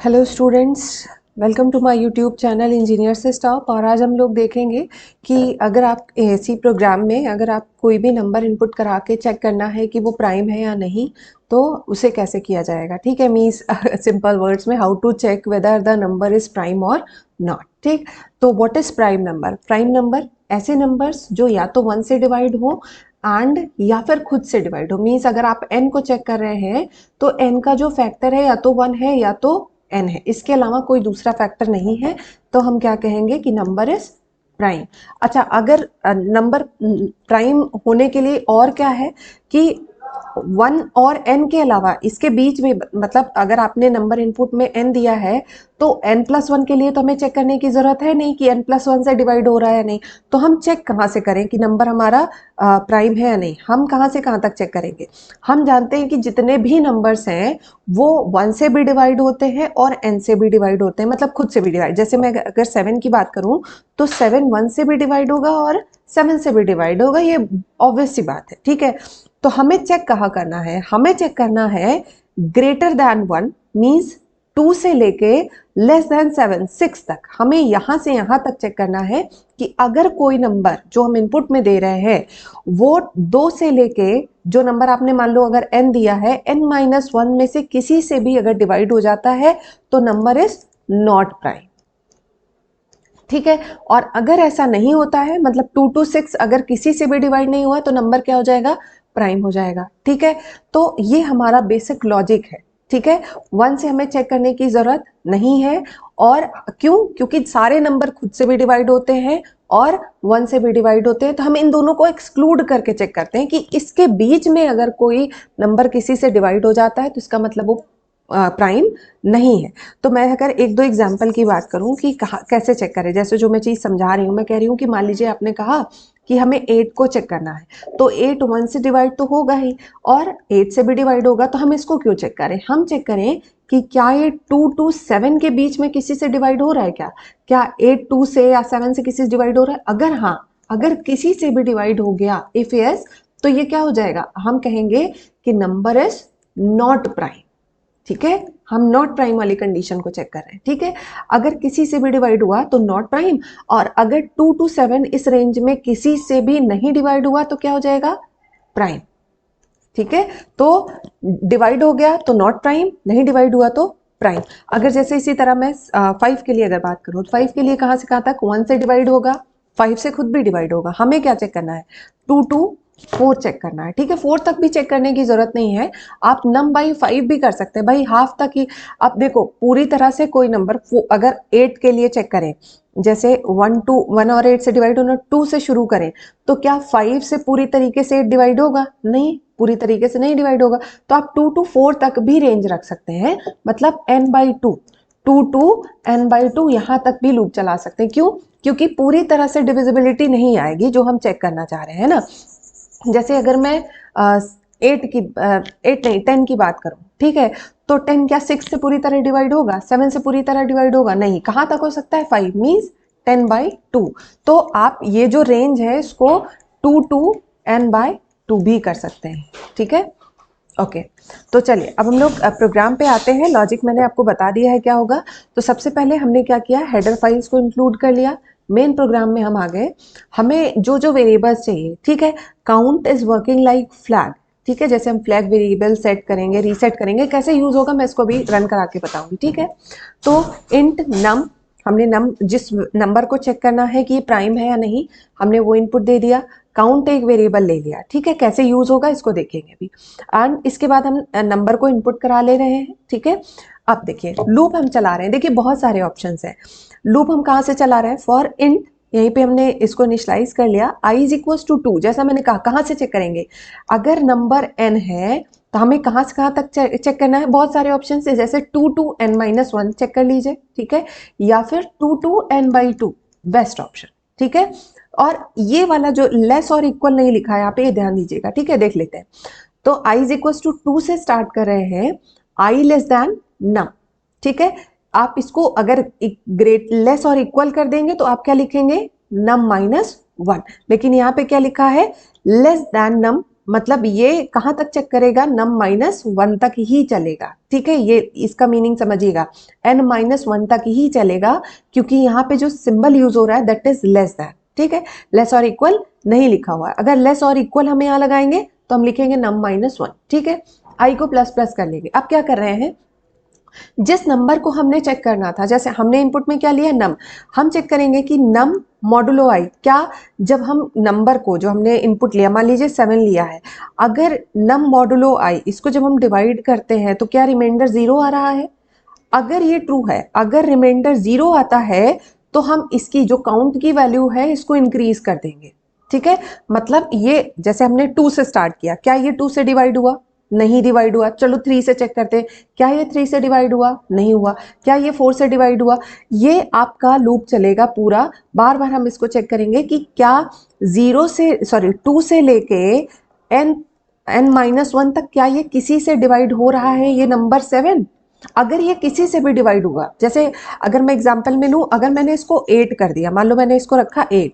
Hello students, welcome to my YouTube channel engineer से stop. और आज हम लोग देखेंगे कि अगर आप सी प्रोग्राम में अगर आप कोई भी नंबर इनपुट करा के चेक करना है कि वो प्राइम है या नहीं, तो उसे कैसे किया जाएगा। ठीक है, मीन्स सिंपल वर्ड्स में how to check whether the number is prime और नॉट। ठीक, तो what is prime number? Prime number ऐसे नंबर्स जो या तो 1 से डिवाइड हो एंड या फिर खुद से डिवाइड हो। मीन्स अगर आप n को चेक कर रहे हैं तो n का जो फैक्टर है या तो 1 है या तो n है, इसके अलावा कोई दूसरा फैक्टर नहीं है, तो हम क्या कहेंगे कि नंबर इज प्राइम। अच्छा, अगर नंबर प्राइम होने के लिए और क्या है कि 1 और n के अलावा इसके बीच में, मतलब अगर आपने नंबर इनपुट में n दिया है तो n+1 के लिए तो हमें चेक करने की जरूरत है नहीं कि n+1 से डिवाइड हो रहा है या नहीं। तो हम चेक कहाँ से करें कि नंबर हमारा प्राइम है या नहीं? हम कहाँ से कहाँ तक चेक करेंगे? हम जानते हैं कि जितने भी नंबर्स हैं वो 1 से भी डिवाइड होते हैं और n से भी डिवाइड होते हैं, मतलब खुद से भी डिवाइड। जैसे मैं अगर 7 की बात करूं तो 7 1 से भी डिवाइड होगा और 7 से भी डिवाइड होगा, ये ऑब्वियस सी बात है। ठीक है, तो हमें चेक कहाँ करना है? हमें चेक करना है ग्रेटर दैन 1 मीन्स 2 से लेके लेस देन 7 6 तक। हमें यहां से यहां तक चेक करना है कि अगर कोई नंबर जो हम इनपुट में दे रहे हैं वो 2 से लेके, जो नंबर आपने मान लो अगर n दिया है, n-1 में से किसी से भी अगर डिवाइड हो जाता है तो नंबर इज नॉट प्राइम। ठीक है, और अगर ऐसा नहीं होता है, मतलब 2 to 6 अगर किसी से भी डिवाइड नहीं हुआ तो नंबर क्या हो जाएगा? प्राइम हो जाएगा। ठीक है, तो ये हमारा बेसिक लॉजिक है। ठीक है, 1 से हमें चेक करने की जरूरत नहीं है। और क्यों? क्योंकि सारे नंबर खुद से भी डिवाइड होते हैं और 1 से भी डिवाइड होते हैं, तो हम इन दोनों को एक्सक्लूड करके चेक करते हैं कि इसके बीच में अगर कोई नंबर किसी से डिवाइड हो जाता है तो इसका मतलब वो प्राइम नहीं है। तो मैं अगर एक दो एग्जाम्पल की बात करूं कि कैसे चेक करें, जैसे जो मैं चीज़ समझा रही हूँ, मैं कह रही हूँ कि मान लीजिए आपने कहा कि हमें 8 को चेक करना है, तो 8 1 से डिवाइड तो होगा ही और 8 से भी डिवाइड होगा, तो हम इसको क्यों चेक करें? हम चेक करें कि क्या ये 2 to 7 के बीच में किसी से डिवाइड हो रहा है क्या 8 2 से या 7 से किसी से डिवाइड हो रहा है? अगर हाँ, अगर किसी से भी डिवाइड हो गया, इफ यस, तो ये क्या हो जाएगा? हम कहेंगे कि नंबर इज नॉट प्राइम। ठीक है, हम नॉट प्राइम वाली कंडीशन को चेक कर रहे हैं। ठीक है, अगर किसी से भी डिवाइड हुआ तो नॉट प्राइम, और अगर 2 to 7 इस रेंज में किसी से भी नहीं डिवाइड हुआ तो क्या हो जाएगा? प्राइम। ठीक है, तो डिवाइड हो गया तो नॉट प्राइम, नहीं डिवाइड हुआ तो प्राइम। अगर जैसे इसी तरह मैं 5 के लिए अगर बात करूं तो 5 के लिए कहां से कहां तक? 1 से डिवाइड होगा, 5 से खुद भी डिवाइड होगा। हमें क्या चेक करना है? 2 to 4 चेक करना है। ठीक है, 4 तक भी चेक करने की जरूरत नहीं है, आप नम बाई 5 भी कर सकते हैं भाई, हाफ तक ही। आप देखो, पूरी तरह से कोई नंबर अगर 8 के लिए चेक करें, जैसे 1 और 8 से डिवाइड होना, 2 से शुरू करें, तो क्या 5 से पूरी तरीके से 8 डिवाइड होगा? नहीं, पूरी तरीके से नहीं डिवाइड होगा। तो आप 2 to 4 तक भी रेंज रख सकते हैं, मतलब n/2, 2 to n/2 यहां तक भी लूप चला सकते हैं। क्यों? क्योंकि पूरी तरह से डिविजिबिलिटी नहीं आएगी जो हम चेक करना चाह रहे हैं ना। जैसे अगर मैं 10 की बात करूं, ठीक है, तो 10 क्या 6 से पूरी तरह डिवाइड होगा? 7 से पूरी तरह डिवाइड होगा? नहीं। कहां तक हो सकता है? 5 मीन्स 10/2। तो आप ये जो रेंज है इसको 2 to n/2 भी कर सकते हैं। ठीक है, ओके। तो चलिए अब हम लोग प्रोग्राम पे आते हैं। लॉजिक मैंने आपको बता दिया है क्या होगा। तो सबसे पहले हमने क्या किया? हेडर फाइल्स को इंक्लूड कर लिया। मेन प्रोग्राम में हम आ गए, हमें जो जो वेरिएबल्स चाहिए, ठीक है, count is working like flag. ठीक है, जैसे हम फ्लैग वेरिएबल सेट करेंगे, रीसेट करेंगे, कैसे यूज होगा मैं इसको भी रन करा के बताऊंगी। ठीक है, तो इंट नम, हमने नम जिस नंबर को चेक करना है कि ये प्राइम है या नहीं, हमने वो इनपुट दे दिया। काउंट एक वेरिएबल ले लिया। ठीक है, कैसे यूज होगा इसको देखेंगे अभी। एंड इसके बाद हम नंबर को इनपुट करा ले रहे हैं। ठीक है, अब देखिए लूप हम चला रहे हैं। देखिए बहुत सारे ऑप्शंस हैं। लूप हम कहाँ से चला रहे हैं? फॉर इंट, यहीं पे हमने इसको इनिशियलाइज कर लिया, i इज इक्वल टू 2। जैसा मैंने कहा, कहाँ से चेक करेंगे? अगर नंबर n है तो हमें कहाँ से कहाँ तक चेक करना है? बहुत सारे ऑप्शन है, जैसे 2 to n-1 चेक कर लीजिए। ठीक है, या फिर 2 to n/2 बेस्ट ऑप्शन। ठीक है, और ये वाला जो लेस और इक्वल नहीं लिखा है यहाँ पे, ये ध्यान दीजिएगा। ठीक है, देख लेते हैं। तो i इज इक्वल टू 2 से स्टार्ट कर रहे हैं, i लेस देन नम। ठीक है, आप इसको अगर ग्रेट लेस और इक्वल कर देंगे तो आप क्या लिखेंगे? num -1। लेकिन यहाँ पे क्या लिखा है? लेस देन num मतलब ये कहाँ तक चेक करेगा, नम -1 तक ही चलेगा, ठीक है, ये इसका मीनिंग समझिएगा, n-1 तक ही चलेगा, क्योंकि यहाँ पे जो सिंबल यूज हो रहा है दैट इज लेस दैन, ठीक है, लेस और इक्वल नहीं लिखा हुआ है। अगर लेस और इक्वल हम यहाँ लगाएंगे तो हम लिखेंगे नम -1, ठीक है, आई को प्लस प्लस कर लेंगे। अब क्या कर रहे हैं, जिस नंबर को हमने चेक करना था, जैसे हमने इनपुट में क्या लिया, नम, हम चेक करेंगे कि नम मॉडुलो आई, क्या जब हम नंबर को जो हमने इनपुट लिया, मान लीजिए 7 लिया है, अगर नम मॉडुलो आई इसको जब हम डिवाइड करते हैं तो क्या रिमाइंडर 0 आ रहा है? अगर ये ट्रू है, अगर रिमाइंडर 0 आता है तो हम इसकी जो काउंट की वैल्यू है इसको इंक्रीज कर देंगे, ठीक है, मतलब ये जैसे हमने 2 से स्टार्ट किया, क्या ये 2 से डिवाइड हुआ? नहीं डिवाइड हुआ। चलो 3 से चेक करते हैं, क्या ये 3 से डिवाइड हुआ? नहीं हुआ। क्या ये 4 से डिवाइड हुआ? ये आपका लूप चलेगा पूरा, बार बार हम इसको चेक करेंगे कि क्या 2 से लेके n-1 तक क्या ये किसी से डिवाइड हो रहा है, ये नंबर 7? अगर ये किसी से भी डिवाइड हुआ, जैसे अगर मैं एग्जांपल में लूं, अगर मैंने इसको 8 कर दिया, मान लो मैंने इसको रखा 8,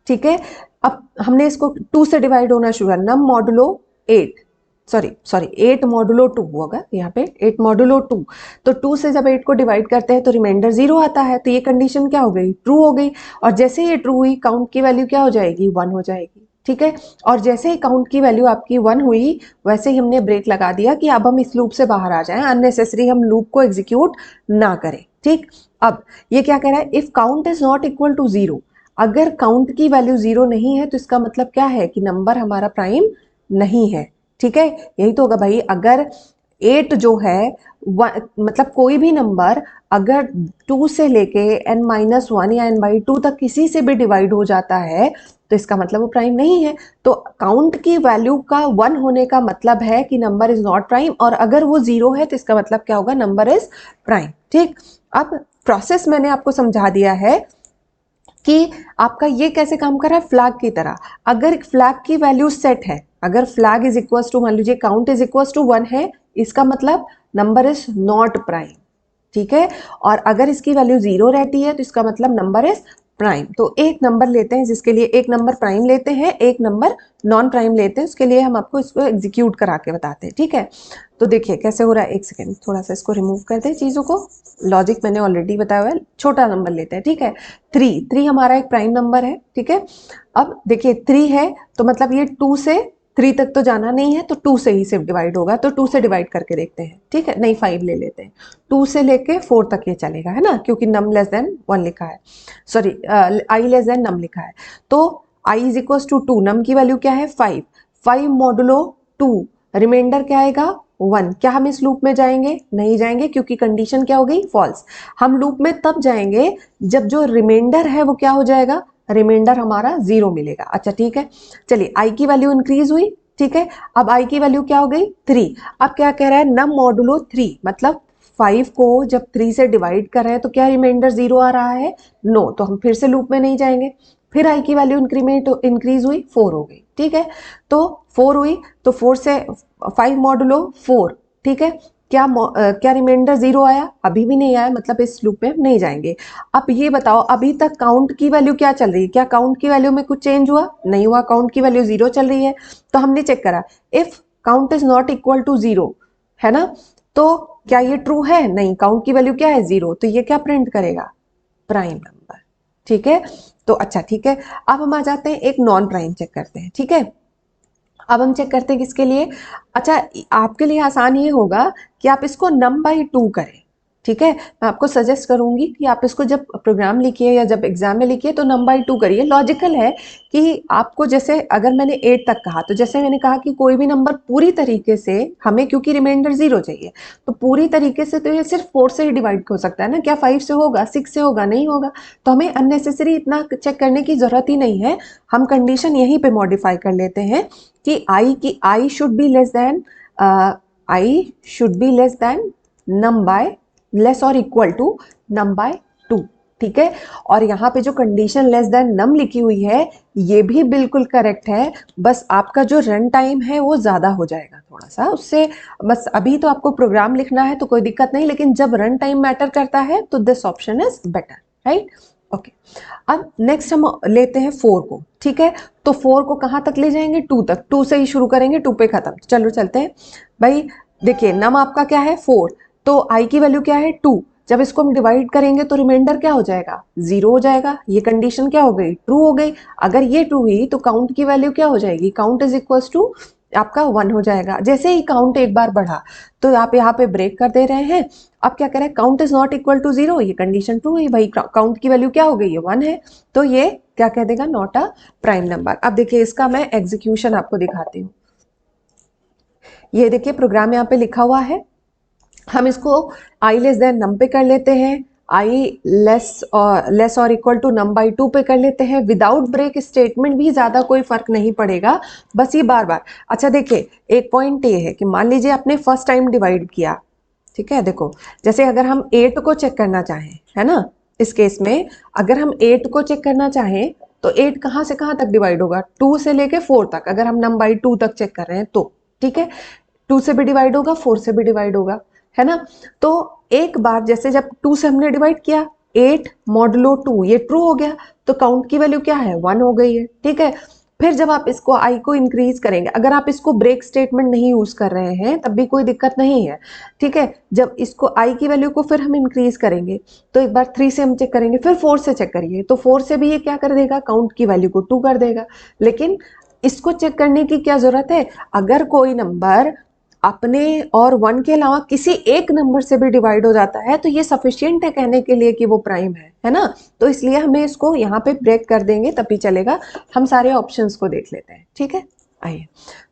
ठीक है, अब हमने इसको 2 से डिवाइड होना शुरू किया, नम मॉडुलो 8, सॉरी 8 मॉडुलो 2 होगा यहाँ पे, 8 मॉडुलो 2, तो 2 से जब 8 को डिवाइड करते हैं तो रिमाइंडर 0 आता है, तो ये कंडीशन क्या हो गई, ट्रू हो गई, और जैसे ये ट्रू हुई काउंट की वैल्यू क्या हो जाएगी, 1 हो जाएगी, ठीक है, और जैसे ही काउंट की वैल्यू आपकी 1 हुई वैसे ही हमने ब्रेक लगा दिया कि अब हम इस लूप से बाहर आ जाएं, अननेसेसरी हम लूप को एग्जीक्यूट ना करें, ठीक। अब ये क्या कह रहा है, if count is not equal to 0, अगर काउंट की वैल्यू 0 नहीं है तो इसका मतलब क्या है कि नंबर हमारा प्राइम नहीं है, ठीक है, यही तो होगा भाई। अगर 8 जो है मतलब कोई भी नंबर अगर 2 से लेके n-1 या n/2 तक किसी से भी डिवाइड हो जाता है तो इसका मतलब वो प्राइम नहीं है। तो काउंट की वैल्यू का 1 होने का मतलब है कि नंबर इज नॉट प्राइम, और अगर वो 0 है तो इसका मतलब क्या होगा, नंबर इज प्राइम, ठीक। अब प्रोसेस मैंने आपको समझा दिया है कि आपका ये कैसे काम कर रहा है, फ्लैग की तरह। अगर फ्लैग की वैल्यू सेट है, अगर फ्लैग इज इक्वल टू, मान लीजिए काउंट इज इक्वल टू 1 है, इसका मतलब नंबर इज नॉट प्राइम, ठीक है, और अगर इसकी वैल्यू 0 रहती है तो इसका मतलब नंबर इज प्राइम। तो एक नंबर लेते हैं जिसके लिए एक नंबर प्राइम लेते हैं, एक नंबर नॉन प्राइम लेते हैं, उसके लिए हम आपको इसको एग्जीक्यूट करा के बताते हैं, ठीक है। तो देखिए कैसे हो रहा है, एक सेकेंड थोड़ा सा इसको रिमूव कर दें चीज़ों को, लॉजिक मैंने ऑलरेडी बताया हुआ है। छोटा नंबर लेते हैं, ठीक है, 3 हमारा एक प्राइम नंबर है, ठीक है। अब देखिए 3 है तो मतलब ये 2 से 3 तक तो जाना नहीं है, तो 2 से ही सिर्फ डिवाइड होगा, तो 2 से डिवाइड करके देखते हैं, ठीक है, नहीं 5 ले लेते हैं, 2 से लेके 4 तक ये चलेगा, है ना, क्योंकि नम लेस देन 1 लिखा है, सॉरी आई लेस देन नम लिखा है, तो आई इज इक्वल टू 2, नम की वैल्यू क्या है 5 मॉडुलो 2, रिमाइंडर क्या आएगा 1। क्या हम इस लूप में जाएंगे, नहीं जाएंगे, क्योंकि कंडीशन क्या हो गई, फॉल्स। हम लूप में तब जाएंगे जब जो रिमाइंडर है वो क्या हो जाएगा, रिमाइंडर हमारा 0 मिलेगा। अच्छा ठीक है, चलिए आई की वैल्यू इंक्रीज हुई, ठीक है, अब आई की वैल्यू क्या हो गई 3। अब क्या कह रहा है, नम मॉडुलो 3, मतलब 5 को जब 3 से डिवाइड कर रहे हैं तो क्या रिमाइंडर 0 आ रहा है, नो, तो हम फिर से लूप में नहीं जाएंगे। फिर आई की वैल्यू इंक्रीज हुई, 4 हो गई, ठीक है, तो 4 हुई तो 4 से 5 मॉडुलो 4, ठीक है, क्या रिमाइंडर 0 आया, अभी भी नहीं आया, मतलब इस लूप में नहीं जाएंगे। अब ये बताओ अभी तक काउंट की वैल्यू क्या चल रही है, क्या काउंट की वैल्यू में कुछ चेंज हुआ, नहीं हुआ, काउंट की वैल्यू 0 चल रही है। तो हमने चेक करा, if count is not equal to 0, है ना, तो क्या ये ट्रू है, नहीं, काउंट की वैल्यू क्या है 0, तो ये क्या प्रिंट करेगा, प्राइम नंबर, ठीक है। तो अच्छा ठीक है, अब हम आ जाते हैं एक नॉन प्राइम चेक करते हैं, ठीक है। अब हम चेक करते हैं किसके लिए, अच्छा आपके लिए आसान ये होगा कि आप इसको num/2 करें, ठीक है, मैं आपको सजेस्ट करूंगी कि आप इसको जब प्रोग्राम लिखिए या जब एग्जाम में लिखिए तो num/2 करिए। लॉजिकल है कि आपको, जैसे अगर मैंने 8 तक कहा, तो जैसे मैंने कहा कि कोई भी नंबर पूरी तरीके से हमें, क्योंकि रिमाइंडर 0 चाहिए, तो पूरी तरीके से तो ये सिर्फ 4 से ही डिवाइड हो सकता है ना, क्या 5 से होगा, 6 से होगा, नहीं होगा, तो हमें अननेसेसरी इतना चेक करने की जरूरत ही नहीं है। हम कंडीशन यहीं पे मॉडिफाई कर लेते हैं कि I should be less than, I should be less than num by, less और इक्वल टू num/2, ठीक है। और यहाँ पे जो कंडीशन लेस देन नम लिखी हुई है ये भी बिल्कुल करेक्ट है, बस आपका जो रन टाइम है वो ज़्यादा हो जाएगा थोड़ा सा उससे, बस अभी तो आपको प्रोग्राम लिखना है तो कोई दिक्कत नहीं, लेकिन जब रन टाइम मैटर करता है तो this option is better, right. Okay. अब नेक्स्ट हम लेते हैं 4 को, ठीक है। तो 4 को कहाँ तक ले जाएंगे, 2 तक, 2 से ही शुरू करेंगे, 2 पे खत्म। चलो चलते हैं भाई। देखिए नम आपका क्या है 4, तो आई की वैल्यू क्या है 2। जब इसको हम डिवाइड करेंगे तो रिमाइंडर क्या हो जाएगा, 0 हो जाएगा। ये कंडीशन क्या हो गई, ट्रू हो गई। अगर ये ट्रू हुई तो काउंट की वैल्यू क्या हो जाएगी, काउंट इज इक्वल्स टू आपका 1 हो जाएगा। जैसे ही काउंट एक बार बढ़ा तो आप यहाँ पे ब्रेक कर दे रहे हैं। अब क्या करें, count is not equal to 0, ये कंडीशन ट्रू है भाई, काउंट की वैल्यू क्या हो गई है 1 है, तो ये क्या कह देगा, नॉट अ प्राइम नंबर। अब देखिए इसका मैं एग्जीक्यूशन आपको दिखाती हूँ। ये देखिए प्रोग्राम यहाँ पे लिखा हुआ है, हम इसको आई लेस देन नम पे कर लेते हैं, आई लेस और इक्वल टू नम बाई 2 पे कर लेते हैं। विदाउट ब्रेक स्टेटमेंट भी ज़्यादा कोई फर्क नहीं पड़ेगा, बस ये बार बार। अच्छा देखिए एक पॉइंट ये है कि मान लीजिए आपने फर्स्ट टाइम डिवाइड किया, ठीक है। देखो जैसे अगर हम 8 को चेक करना चाहें, है ना, इस केस में अगर हम 8 को चेक करना चाहें तो 8 कहाँ से कहाँ तक डिवाइड होगा, 2 से लेके 4 तक, अगर हम नम बाई 2 तक चेक कर रहे हैं तो, ठीक है। 2 से भी डिवाइड होगा, 4 से भी डिवाइड होगा, है ना। तो एक बार जैसे जब 2 से हमने डिवाइड किया, 8 मॉडुलो 2 ये ट्रू हो गया, तो काउंट की वैल्यू क्या है 1 हो गई है, ठीक है। फिर जब आप इसको आई को इंक्रीज करेंगे, अगर आप इसको ब्रेक स्टेटमेंट नहीं यूज कर रहे हैं तब भी कोई दिक्कत नहीं है, ठीक है। जब इसको आई की वैल्यू को फिर हम इंक्रीज करेंगे तो एक बार 3 से हम चेक करेंगे, फिर 4 से चेक करिए, तो 4 से भी ये क्या कर देगा, काउंट की वैल्यू को 2 कर देगा। लेकिन इसको चेक करने की क्या जरूरत है, अगर कोई नंबर अपने और 1 के अलावा किसी एक नंबर से भी डिवाइड हो जाता है तो ये सफिशियंट है कहने के लिए कि वो प्राइम है ना। तो इसलिए हमें इसको यहाँ पे ब्रेक कर देंगे तभी चलेगा। हम सारे ऑप्शंस को देख लेते हैं, ठीक है। आइए,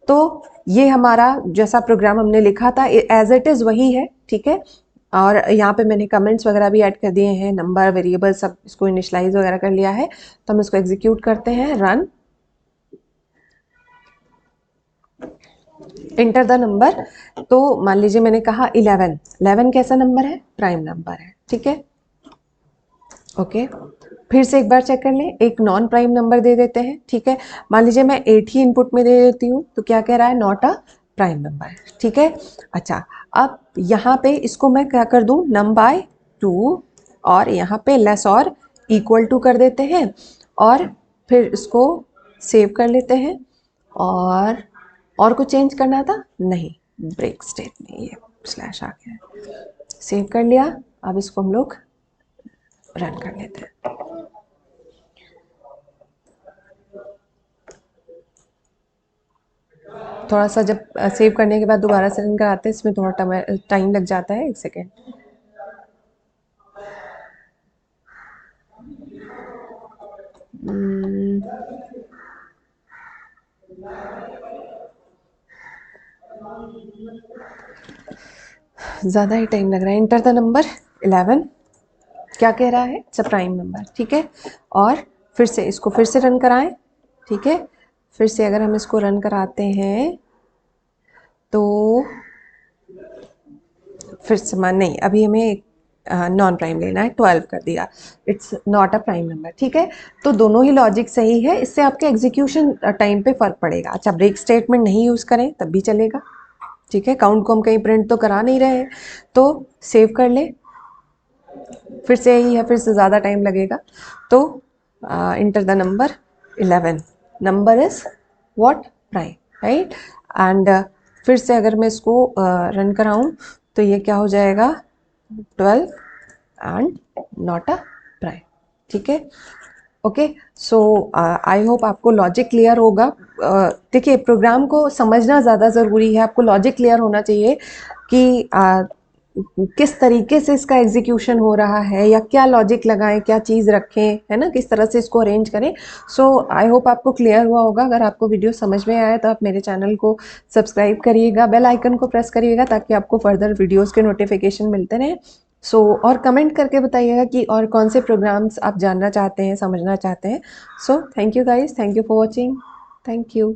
तो ये हमारा जैसा प्रोग्राम हमने लिखा था एज इट इज वही है, ठीक है। और यहाँ पे मैंने कमेंट्स वगैरह भी ऐड कर दिए हैं, नंबर वेरिएबल सब इसको इनिशलाइज वगैरह कर लिया है। तो हम इसको एग्जीक्यूट करते हैं, रन, इंटर द नंबर। तो मान लीजिए मैंने कहा 11 कैसा नंबर है, प्राइम नंबर है, ठीक है। ओके, फिर से एक बार चेक कर लें, एक नॉन प्राइम नंबर दे देते हैं, ठीक है। मान लीजिए मैं 8 ही इनपुट में दे देती हूँ तो क्या कह रहा है, नॉट अ प्राइम नंबर, ठीक है। अच्छा, अब यहाँ पे इसको मैं क्या कर दूँ, नम बाय 2 और यहाँ पे लेस और इक्वल टू कर देते हैं और फिर इसको सेव कर लेते हैं। और कुछ चेंज करना था नहीं, ब्रेक स्टेट में ये स्लैश आ गया, सेव कर लिया। अब इसको हम लोग रन कर लेते हैं। थोड़ा सा जब सेव करने के बाद दोबारा से रन कराते हैं इसमें थोड़ा टाइम लग जाता है, 1 सेकेंड। ज़्यादा ही टाइम लग रहा है। इंटर द नंबर 11, क्या कह रहा है, इट्स अ प्राइम नंबर, ठीक है। और फिर से इसको फिर से रन कराएं, ठीक है। फिर से अगर हम इसको रन कराते हैं तो फिर से मान नहीं, अभी हमें एक नॉन प्राइम लेना है, 12 कर दिया, it's not a prime number, ठीक है। तो दोनों ही लॉजिक सही है, इससे आपके एग्जीक्यूशन टाइम पे फर्क पड़ेगा। अच्छा, ब्रेक स्टेटमेंट नहीं यूज़ करें तब भी चलेगा, ठीक है। काउंट को हम कहीं प्रिंट तो करा नहीं रहे हैं, तो सेव कर ले, फिर से यही है, फिर से ज़्यादा टाइम लगेगा। तो enter the number 11, number is what, prime, right. And फिर से अगर मैं इसको रन कराऊं तो ये क्या हो जाएगा, 12 एंड नॉट अ प्राइम, ठीक है। ओके, सो आई होप आपको लॉजिक क्लियर होगा। देखिए प्रोग्राम को समझना ज़्यादा ज़रूरी है, आपको लॉजिक क्लियर होना चाहिए कि किस तरीके से इसका एग्जीक्यूशन हो रहा है या क्या लॉजिक लगाएं, क्या चीज़ रखें, है ना, किस तरह से इसको अरेंज करें। सो आई होप आपको क्लियर हुआ होगा। अगर आपको वीडियो समझ में आया तो आप मेरे चैनल को सब्सक्राइब करिएगा, बेल आइकन को प्रेस करिएगा ताकि आपको फर्दर वीडियोज़ के नोटिफिकेशन मिलते रहें। और कमेंट करके बताइएगा कि और कौन से प्रोग्राम्स आप जानना चाहते हैं, समझना चाहते हैं। So thank you guys, thank you for watching, thank you.